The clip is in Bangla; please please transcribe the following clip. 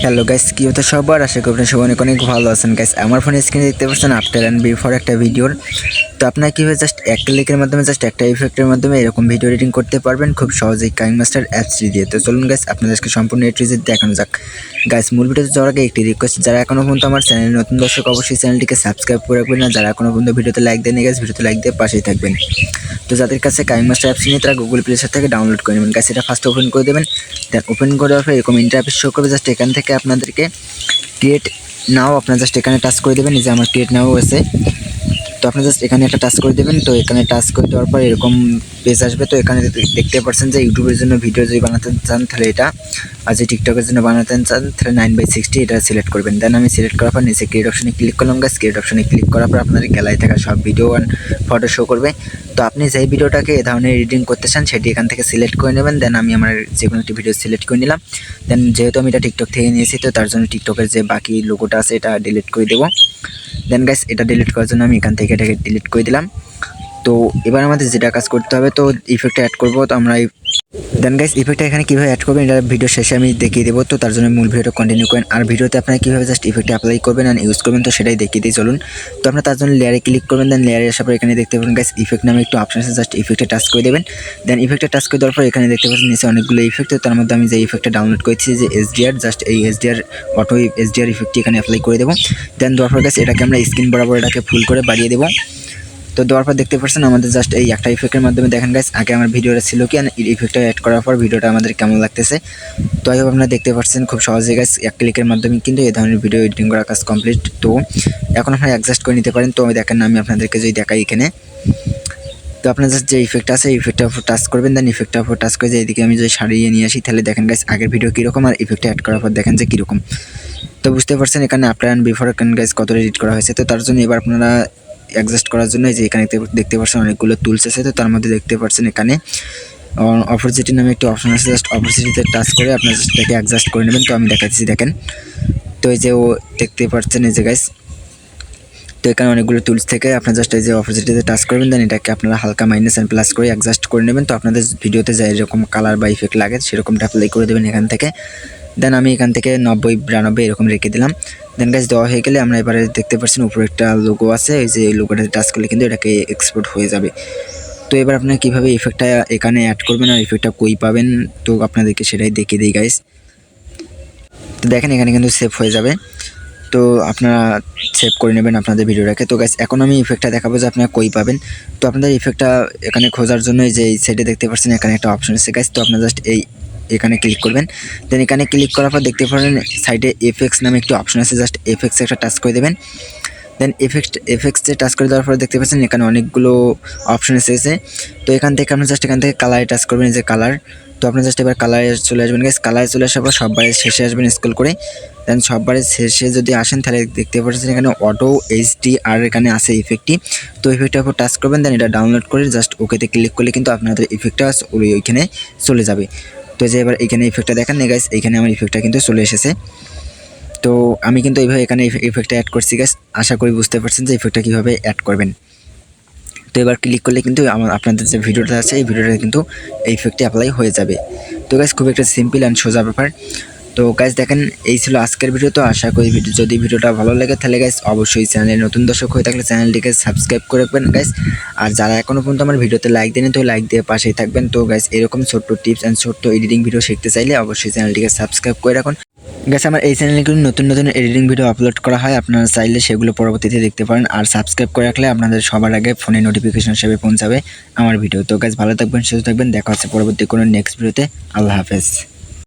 হ্যালো গাইস, কি হতো সবার? আশা করি সবাই অনেক অনেক ভালো আছেন গাইস। আমার ফোনে স্ক্রিনে দেখতে পাচ্ছেন আফটার অ্যান্ড বিফোর একটা ভিডিওর। তো আপনারা কীভাবে জাস্ট একটা ক্লিকের মাধ্যমে জাস্ট একটা ইফেক্টের মাধ্যমে এরকম ভিডিও এডিটিং করতে পারবেন খুব সহজেই কাইনমাস্টার অ্যাপসটি দিয়ে। তো চলুন গাইস আপনাদেরকে সম্পূর্ণ এ টু জেড দেখানো যাক। গাইস মূল ভিডিওতে যাওয়ার আগে একটি রিকোয়েস্ট, যারা এখনও পর্যন্ত আমার চ্যানেলে নতুন দর্শক অবশ্যই চ্যানেলটিকে সাবস্ক্রাইব করে রাখবেন, না যারা এখনও পর্যন্ত ভিডিওতে লাইক দেন গাইস ভিডিওতে লাইক দিয়ে পাশেই থাকবেন। তো যাদের কাছে কাইনমাস্টার অ্যাপস নিয়ে তারা গুগল প্লে স্টোর থেকে ডাউনলোড করে নেবেন গাইস। এটা ফার্স্ট ওপেন করে দেবেন, দেন ওপেন করে দেওয়ার পর এরকম ইন্টারফেস শো করবে। জাস্ট এখান থেকে আপনাদেরকে ক্রিয়েট নাও আপনারা জাস্ট এখানে টাচ করে দেবেন। এই যে আমার ক্রিয়েট নাও আছে, তো আপনি জাস্ট এখানে একটা টাচ করে দেবেন। তো এখানে টাচ করে দেওয়ার পর এরকম পেজ আসবে। তো এখানে দেখতে পাচ্ছেন যে ইউটিউবের জন্য ভিডিও যদি বানাতে চান তাহলে এটা, আর যে টিকটকের জন্য বানাতে চান তাহলে 9/60 এটা সিলেক্ট করবেন। দেন আমি সিলেক্ট করার পর নিচে ক্রিয়েট অপশনে ক্লিক করলাম গাইস। ক্রিয়েট অপশনে ক্লিক করার পর আপনাদের গ্যালারি থাকা সব ভিডিও অ্যান্ড ফটো শো করবে। তো আপনি যেই ভিডিওটাকে এ ধরনের এডিটিং করতে চান সেটি এখান থেকে সিলেক্ট করে নেবেন। দেন আমি আমার যে কোনো একটি ভিডিও সিলেক্ট করে নিলাম। দেন যেহেতু আমি এটা টিকটক থেকে নিয়েছি তো তার জন্য টিকটকের যে বাকি লোগোটা আছে এটা ডিলিট করে দেবো। দেন গাইস এটা ডিলিট করার জন্য আমি এখান থেকে এটাকে ডিলিট করে দিলাম। তো এবার আমাদের যেটা কাজ করতে হবে, তো ইফেক্টটা অ্যাড করবো। তো আমরা দেন গাইস ইফেক্টটা এখানে কীভাবে অ্যাড করবেন এটা ভিডিও শেষে আমি দেখিয়ে দেবো। তো তার জন্য মূল ভিডিওটা কন্টিনিউ করেন, আর ভিডিওতে আপনারা কীভাবে জাস্ট ইফেক্টটা অ্যাপ্লাই করবেন আর ইউজ করবেন তো সেটাই দেখিয়ে দিই চলুন। তো আপনারা তার জন্য লেয়ারে ক্লিক করবেন। দেন লেয়ারে আসার পর এখানে দেখতে পাবেন গাইস ইফেক্ট নামে একটু অপশন আছে, জাস্ট ইফেক্টে টাচ করে দেবেন। দেন ইফেক্টে টাচ করে দেওয়ার পর এখানে দেখতে পাচ্ছেন নিচে অনেকগুলো ইফেক্ট। তার মধ্যে আমি যে ইফেক্টটা ডাউনলোড করেছি যে এসডিআর, জাস্ট এই এসডিআর অটো এসডিআর ইফেক্টটি এখানে অ্যাপ্লাই করে দেবো। দেন দেওয়ার পর গাইস এটাকে আমরা স্ক্রিন বরাবর এটাকে ফুল করে বাড়িয়ে দেবো। তো দেওয়ার পর দেখতে পাচ্ছেন আমাদের জাস্ট এই একটা ইফেক্টের মাধ্যমে দেখেন গাইস আগে আমার ভিডিওটা ছিল কি, ইফেক্টটা অ্যাড করার পর ভিডিওটা আমাদের কেমন লাগতেছে। তো আই হোপ আপনারা দেখতে পাচ্ছেন খুব সহজে গাইস এক ক্লিকের মাধ্যমে কিন্তু এই ধরনের ভিডিও এডিটিং করার কাজ কমপ্লিট। তো এখন আপনারা অ্যাডজাস্ট করে নিতে পারেন। তো আমি দেখেন আমি আপনাদেরকে যদি দেখাই এখানে, তো আপনার জাস্ট যে ইফেক্ট আছে ইফেক্টটার উপর টাচ করবেন। দেন ইফেক্টটার উপর টাচ করে যে এদিকে আমি যদি সারিয়ে নিয়ে আসি তাহলে দেখেন গাইস আগের ভিডিও কীরকম আর ইফেক্টটা অ্যাড করার পর দেখেন যে কীরকম। তো বুঝতে পারছেন এখানে আফটার অ্যান্ড বিফোর এখানে গাইস কত এডিট করা হয়েছে। তো তার জন্য এবার আপনারা অ্যাডজাস্ট করার জন্য যে এখানে দেখতে পাচ্ছেন অনেকগুলো টুলস আছে। তো তার মধ্যে দেখতে পাচ্ছেন এখানে অপরচুনিটি নামে একটি অপশন আছে, জাস্ট অপরচুনিটিতে টাচ করে আপনার জাস্ট এটাকে অ্যাডজাস্ট করে নেবেন। তো আমি দেখাচ্ছি দেখেন, তো এই যে ও দেখতে পাচ্ছেন এই যে গাইস, তো এখানে অনেকগুলো টুলস থেকে আপনার জাস্ট এই যে অপরচুনিটিতে টাচ করবেন। দেন এটাকে আপনারা হালকা মাইনাস অ্যান্ড প্লাস করে অ্যাডজাস্ট করে নেবেন। তো আপনাদের ভিডিওতে যা এরকম কালার বা ইফেক্ট লাগে সেরকমটা অ্যাপ্লাই করে দেবেন এখান থেকে। দেন আমি এখান থেকে 90-92 এরকম রেখে দিলাম। দেন গাইস দেওয়া হয়ে গেলে আমরা এবারে দেখতে পাচ্ছেন উপরে একটা লোগো আছে, এই যে লোগোটাতে টাচ করলে কিন্তু এটাকে এক্সপোর্ট হয়ে যাবে। তো এবার আপনারা কীভাবে ইফেক্টটা এখানে অ্যাড করবেন আর ইফেক্টটা কই পাবেন তো আপনাদেরকে সেটাই দেখিয়ে দিই গাইস। তো দেখেন এখানে কিন্তু সেভ হয়ে যাবে। তো আপনারা সেভ করে নেবেন আপনাদের ভিডিওটাকে। তো গাইস এখন আমি ইফেক্টটা দেখাবো যে আপনারা কই পাবেন। তো আপনাদের ইফেক্টটা এখানে খোঁজার জন্য এই যে এই সাইডে দেখতে পাচ্ছেন এখানে একটা অপশন আছে গাইস। তো আপনারা জাস্ট এখানে ক্লিক করবেন। দেন এখানে ক্লিক করার পর দেখতে পারেন সাইডে এফএক্স নামে একটি অপশন আছে, জাস্ট এফএক্সে একটা টাচ করে দেবেন। দেন এফএক্সে টাচ করে দেওয়ার পর দেখতে পাচ্ছেন এখানে অনেকগুলো অপশন এসেছে। তো এখান থেকে আপনারা জাস্ট এখান থেকে কালারে টাচ করবেন, এই যে কালার। তো আপনি জাস্ট এবার কালারে চলে আসবেন গাইস। কালারে চলে আসার পর সববারের শেষে আসবেন স্ক্রল করে। দেন সববারের শেষে যদি আসেন তাহলে দেখতে পাচ্ছেন এখানে অটো এইচডিআর এখানে আছে ইফেক্টটি। তো ইফেক্টটার উপর টাচ করবেন। দেন এটা ডাউনলোড করে জাস্ট ওকেতে ক্লিক করলে কিন্তু আপনাদের ইফেক্টটা ওইখানে চলে যাবে। তো যে এবার এখানে ইফেক্টটা দেখেন না গাইস, এখানে আমার ইফেক্টটা কিন্তু চলে এসেছে। তো আমি কিন্তু এইভাবে এখানে ইফেক্টটা অ্যাড করছি গাইস। আশা করি বুঝতে পারছেন যে ইফেক্টটা কীভাবে অ্যাড করবেন। তো এবার ক্লিক করলে কিন্তু আপনাদের যে ভিডিওটা আছে এই ভিডিওটা কিন্তু এই ইফেক্টটি অ্যাপ্লাই হয়ে যাবে। তো গাইস খুব একটা সিম্পল অ্যান্ড সোজা ব্যাপার। তো গাইস দেখেন এই ছিল আজকের ভিডিও। তো আশা করি যদি ভিডিওটা ভালো লাগে তাহলে গাইস অবশ্যই চ্যানেলে নতুন দর্শক হয়ে থাকলে চ্যানেলটিকে সাবস্ক্রাইব করে রাখবেন গাইস। আর যারা এখনও পর্যন্ত আমার ভিডিওতে লাইক দেন তো লাইক দিয়ে পাশেই থাকবেন। তো গাইস এরকম ছোট্ট টিপস অ্যান্ড ছোট্ট এডিটিং ভিডিও শিখতে চাইলে অবশ্যই চ্যানেলটিকে সাবস্ক্রাইব করে রাখুন গাইস। আমার এই চ্যানেলে কিন্তু নতুন নতুন এডিটিং ভিডিও আপলোড করা হয়, আপনারা চাইলে সেগুলো পরবর্তীতে দেখতে পারেন। আর সাবস্ক্রাইব করে রাখলে আপনাদের সবার আগে ফোনে নোটিফিকেশন হিসেবে পৌঁছাবে আমার ভিডিও। তো গাইস ভালো থাকবেন, সুস্থ থাকবেন, দেখা হচ্ছে পরবর্তী কোনো নেক্সট ভিডিওতে। আল্লাহ হাফেজ।